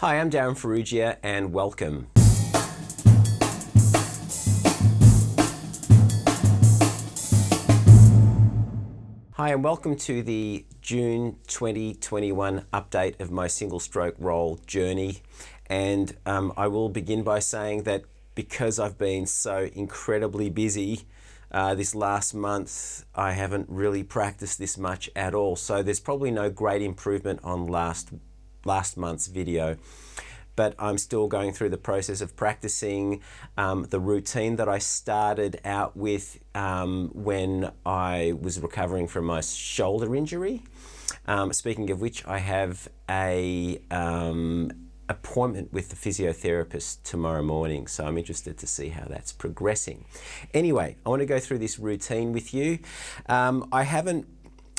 Hi, I'm Darryn Farrugia and welcome. Hi and welcome to the June 2021 update of my single stroke roll journey. And I will begin by saying that because I've been so incredibly busy this last month, I haven't really practiced this much at all. So there's probably no great improvement on last month's video. But I'm still going through the process of practicing the routine that I started out with when I was recovering from my shoulder injury. Speaking of which, I have a appointment with the physiotherapist tomorrow morning, so I'm interested to see how that's progressing. Anyway, I want to go through this routine with you. I haven't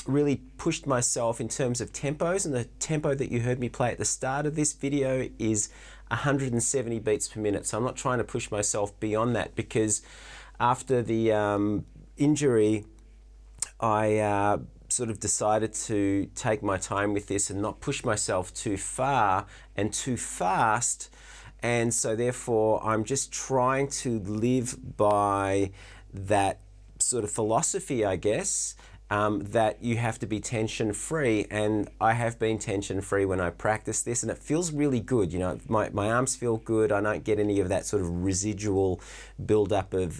really pushed myself in terms of tempos, and the tempo that you heard me play at the start of this video is 170 beats per minute. So I'm not trying to push myself beyond that, because after the injury, I sort of decided to take my time with this and not push myself too far and too fast. And so therefore I'm just trying to live by that sort of philosophy, I guess, that you have to be tension-free, and I have been tension-free when I practice this, and it feels really good. You know, my arms feel good. I don't get any of that sort of residual build-up of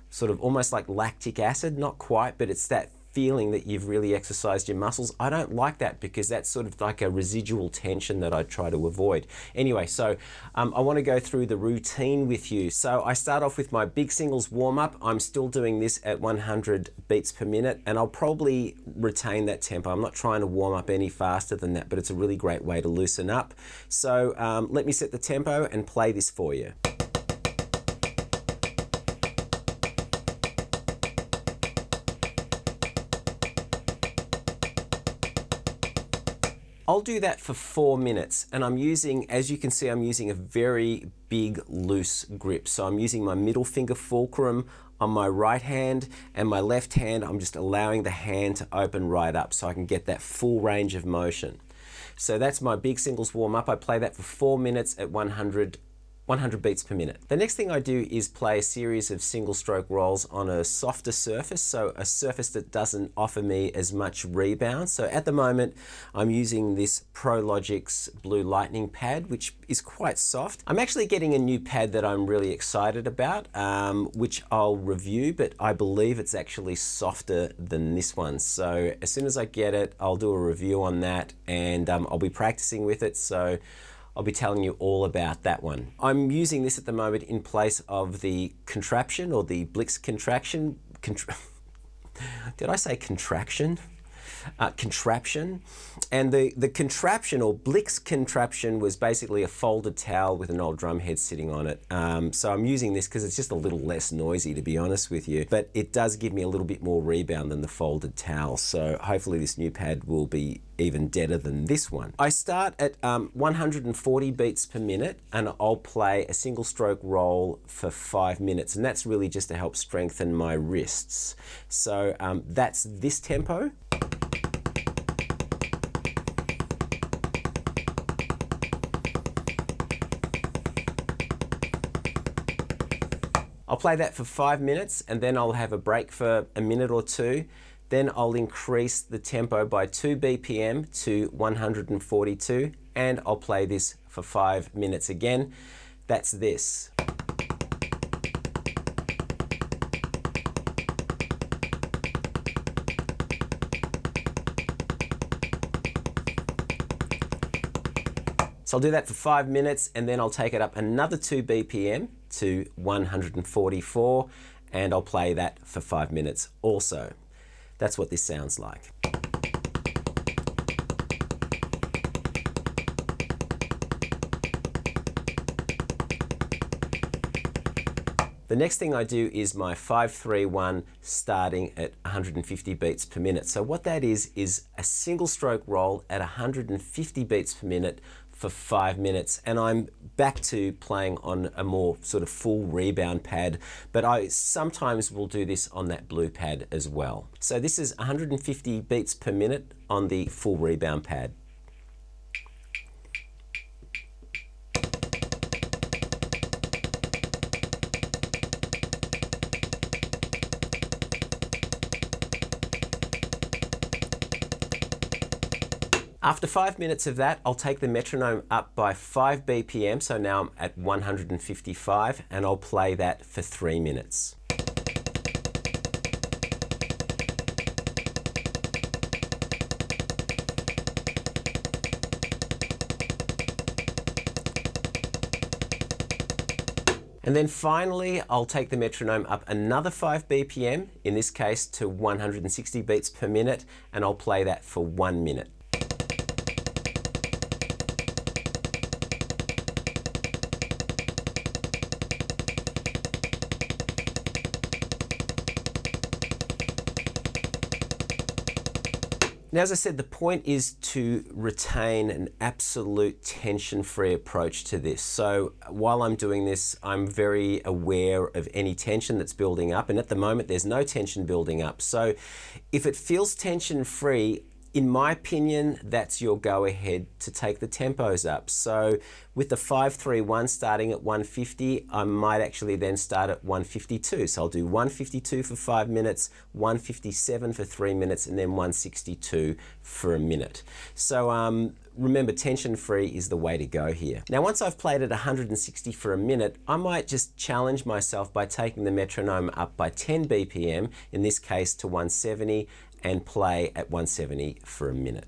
sort of almost like lactic acid, not quite, but it's that feeling that you've really exercised your muscles. I don't like that, because that's sort of like a residual tension that I try to avoid. Anyway, so I want to go through the routine with you. So I start off with my big singles warm-up. I'm still doing this at 100 beats per minute, and I'll probably retain that tempo. I'm not trying to warm up any faster than that, but it's a really great way to loosen up. So let me set the tempo and play this for you. I'll do that for 4 minutes, and I'm using, as you can see, I'm using a very big loose grip. So I'm using my middle finger fulcrum on my right hand, and my left hand, I'm just allowing the hand to open right up so I can get that full range of motion. So that's my big singles warm up. I play that for 4 minutes at 100 beats per minute. The next thing I do is play a series of single stroke rolls on a softer surface, so a surface that doesn't offer me as much rebound. So at the moment, I'm using this ProLogic's Blue Lightning pad, which is quite soft. I'm actually getting a new pad that I'm really excited about, which I'll review, but I believe it's actually softer than this one. So as soon as I get it, I'll do a review on that, and I'll be practicing with it. So I'll be telling you all about that one. I'm using this at the moment in place of the contraption, or the Blix contraction. Did I say contraction? Contraption. And the contraption, or Blix contraption, was basically a folded towel with an old drum head sitting on it. So I'm using this because it's just a little less noisy, to be honest with you, but it does give me a little bit more rebound than the folded towel. So hopefully this new pad will be even deader than this one. I start at 140 beats per minute, and I'll play a single stroke roll for 5 minutes, and that's really just to help strengthen my wrists. So that's this tempo. I'll play that for 5 minutes, and then I'll have a break for a minute or two. Then I'll increase the tempo by 2 BPM to 142, and I'll play this for 5 minutes again. That's this. So I'll do that for 5 minutes, and then I'll take it up another 2 BPM to 144, and I'll play that for 5 minutes also. That's what this sounds like. The next thing I do is my 5-3-1 starting at 150 beats per minute. So what that is a single stroke roll at 150 beats per minute for 5 minutes, and I'm back to playing on a more sort of full rebound pad, but I sometimes will do this on that blue pad as well. So this is 150 beats per minute on the full rebound pad. After 5 minutes of that, I'll take the metronome up by 5 BPM, so now I'm at 155, and I'll play that for 3 minutes. And then finally, I'll take the metronome up another 5 BPM, in this case to 160 beats per minute, and I'll play that for 1 minute. Now, as I said, the point is to retain an absolute tension-free approach to this. So while I'm doing this, I'm very aware of any tension that's building up, and at the moment there's no tension building up. So if it feels tension-free, in my opinion, that's your go-ahead to take the tempos up. So with the 5-3-1 starting at 150, I might actually then start at 152. So I'll do 152 for 5 minutes, 157 for 3 minutes, and then 162 for a minute. So remember, tension-free is the way to go here. Now, once I've played at 160 for a minute, I might just challenge myself by taking the metronome up by 10 BPM, in this case to 170, and play at 170 for a minute.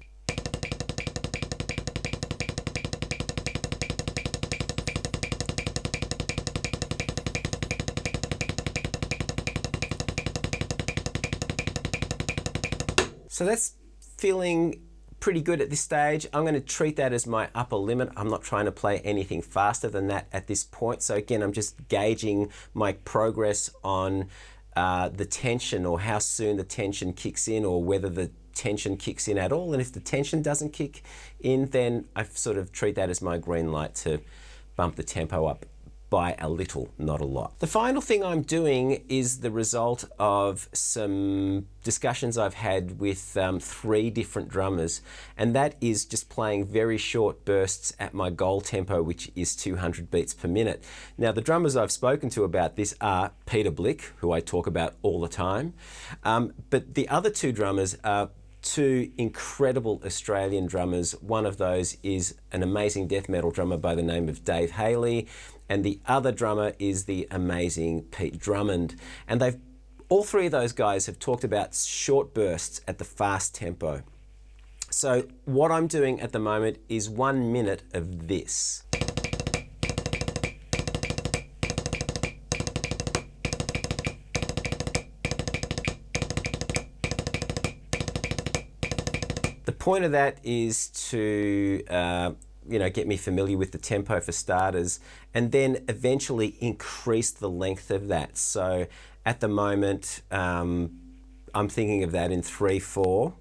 So that's feeling pretty good at this stage. I'm going to treat that as my upper limit. I'm not trying to play anything faster than that at this point. So again, I'm just gauging my progress on the tension, or how soon the tension kicks in, or whether the tension kicks in at all. And if the tension doesn't kick in, then I sort of treat that as my green light to bump the tempo up by a little, not a lot. The final thing I'm doing is the result of some discussions I've had with 3 different drummers, and that is just playing very short bursts at my goal tempo, which is 200 beats per minute. Now, the drummers I've spoken to about this are Peter Blick, who I talk about all the time, but the other 2 drummers are 2 incredible Australian drummers. One of those is an amazing death metal drummer by the name of Dave Haley, and the other drummer is the amazing Pete Drummond. And all 3 of those guys have talked about short bursts at the fast tempo. So what I'm doing at the moment is 1 minute of this. The point of that is to get me familiar with the tempo for starters, and then eventually increase the length of that. So at the moment, I'm thinking of that in 3/4.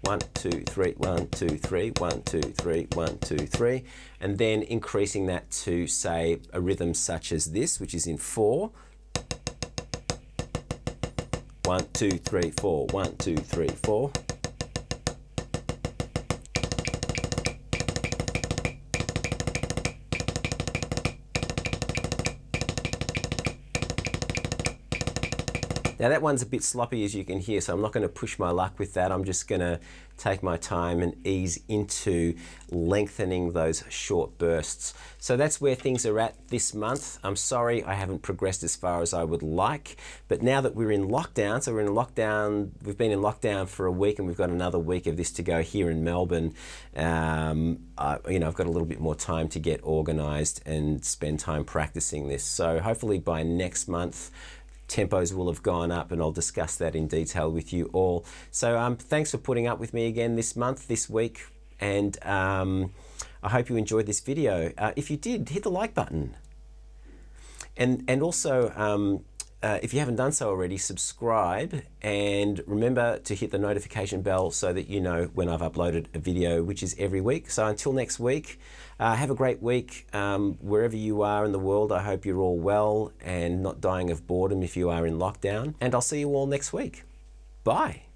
1, 2, 3, 1, 2, 3, 1, 2, 3, 1, 2, 3, and then increasing that to, say, a rhythm such as this, which is in 4. 1, 2, 3, 4, 1, 2, 3, 4. Now that one's a bit sloppy, as you can hear, so I'm not going to push my luck with that. I'm just going to take my time and ease into lengthening those short bursts. So that's where things are at this month. I'm sorry I haven't progressed as far as I would like, but now that we're in lockdown, so we've been in lockdown for a week, and we've got another week of this to go here in Melbourne. I've got a little bit more time to get organised and spend time practicing this. So hopefully by next month, tempos will have gone up, and I'll discuss that in detail with you all. So thanks for putting up with me again this month, this week, and I hope you enjoyed this video. If you did, hit the like button. And also, if you haven't done so already, subscribe, and remember to hit the notification bell so that you know when I've uploaded a video, which is every week. So until next week, have a great week. Wherever you are in the world, I hope you're all well and not dying of boredom if you are in lockdown. And I'll see you all next week. Bye.